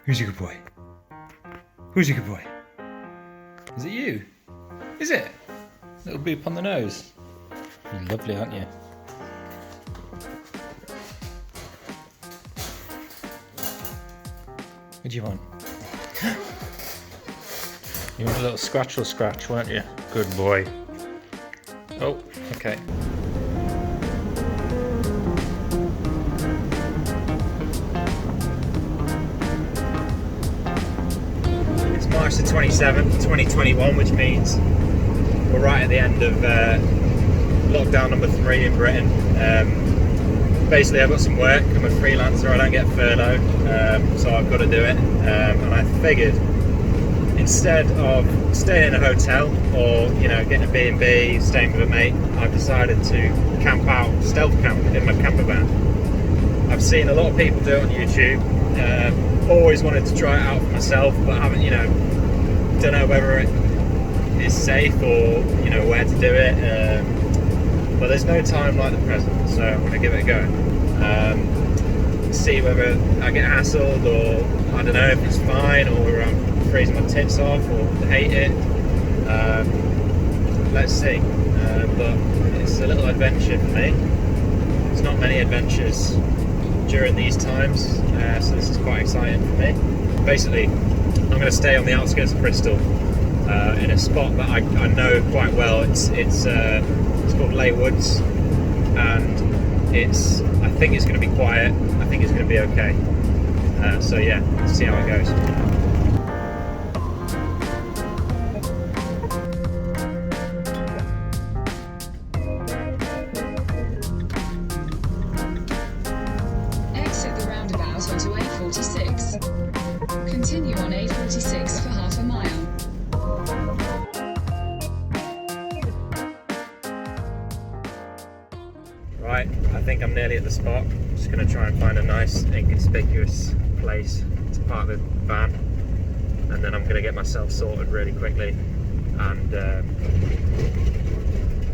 Who's your good boy? Who's your good boy? Is it you? Is it? Little boop on the nose. You're lovely, aren't you? What do you want? You want a little scratch, weren't you? Good boy. Oh, okay. It's March the 27th, 2021, which means we're right at the end of lockdown number 3 in Britain. Basically, I've got some work. I'm a freelancer. I don't get furloughed, so I've got to do it. And I figured, instead of staying in a hotel or getting a B&B, staying with a mate, I've decided to camp out, stealth camp in my camper van. I've seen a lot of people do it on YouTube. Always wanted to try it out for myself, but haven't, don't know whether it is safe or where to do it. But there's no time like the present, so I'm going to give it a go. See whether I get hassled, or I don't know if it's fine, or I'm freezing my tits off, or hate it. Let's see. But it's a little adventure for me. There's not many adventures during these times, so this is quite exciting for me. Basically, I'm going to stay on the outskirts of Bristol, in a spot that I know quite well. It's called Lake Woods, and I think it's going to be quiet. I think it's going to be okay. So yeah, let's see how it goes. Exit the roundabout onto A46. Continue on A46 for half a mile. Right, I think I'm nearly at the spot. I'm just going to try and find a nice, inconspicuous place to park the van, and then I'm going to get myself sorted really quickly and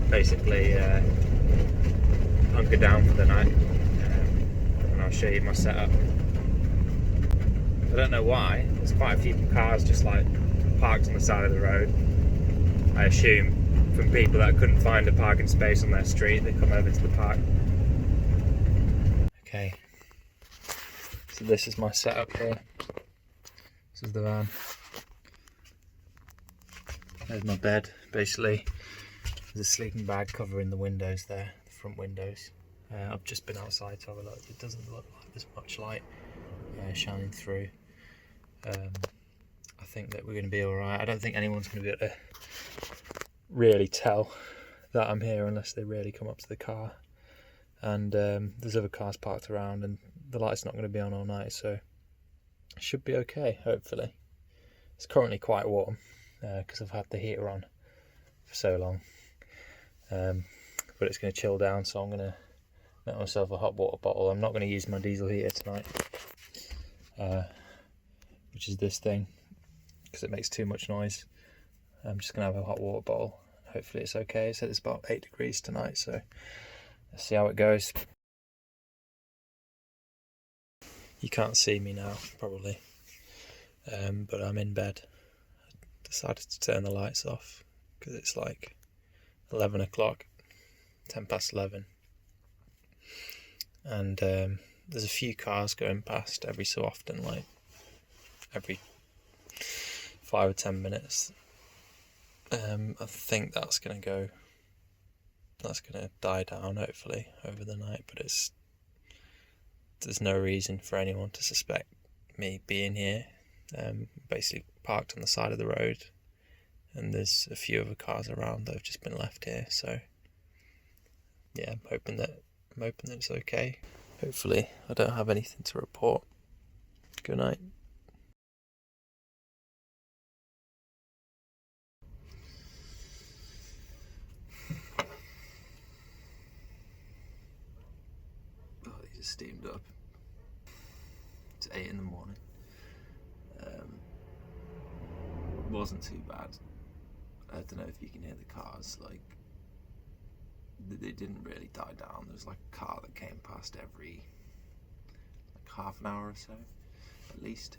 basically hunker down for the night, and I'll show you my setup. I don't know why, there's quite a few cars just like parked on the side of the road. I assume from people that couldn't find a parking space on their street, they come over to the park. Okay, so this is my setup here. This is the van. There's my bed, basically. There's a sleeping bag covering the windows there, the front windows. I've just been outside to have a look. It doesn't look like there's much light shining through. I think that we're going to be alright. I don't think anyone's going to be able to really tell that I'm here unless they really come up to the car. And there's other cars parked around, and the light's not going to be on all night, so it should be okay, hopefully. It's currently quite warm because I've had the heater on for so long, but it's going to chill down, so I'm going to make myself a hot water bottle. I'm not going to use my diesel heater tonight, which is this thing, because it makes too much noise. I'm just going to have a hot water bottle. Hopefully it's okay. It said it's about 8 degrees tonight, so let's see how it goes. You can't see me now, probably, but I'm in bed. I decided to turn the lights off because it's like 11 o'clock, 10 past 11, and there's a few cars going past every so often, like every 5 or 10 minutes. I think that's going to die down hopefully over the night, but there's no reason for anyone to suspect me being here. Basically parked on the side of the road, and there's a few other cars around that have just been left here, so yeah, I'm hoping that it's okay. Hopefully I don't have anything to report. Good night. Steamed up. It's 8 in the morning. Wasn't too bad. I don't know if you can hear the cars, like they didn't really die down. There was like a car that came past every like half an hour or so. least.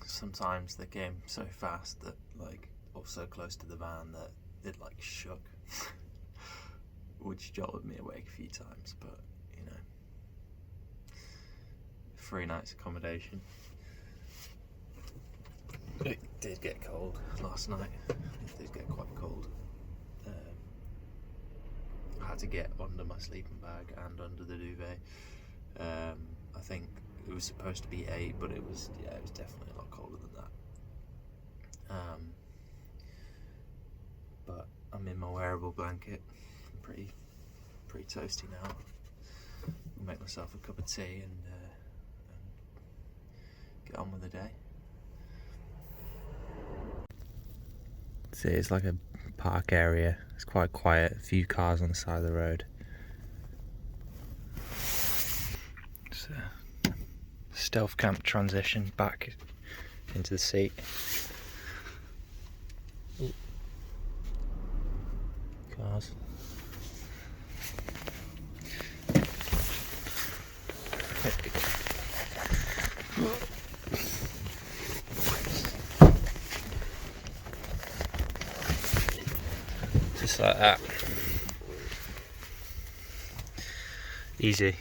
Sometimes they came so fast that, like, or so close to the van that it like shook, which jolted me awake a few times. But you know, 3 nights accommodation. It did get cold last night. It did get quite cold. I had to get under my sleeping bag and under the duvet. I think it was supposed to be 8, but it was definitely a lot colder than that. But I'm in my wearable blanket. I'm pretty toasty now. I'll make myself a cup of tea and get on with the day. See, it's like a park area. It's quite quiet. A few cars on the side of the road. It's a stealth camp transition back into the seat. Ooh. Cars. Just like that. Easy.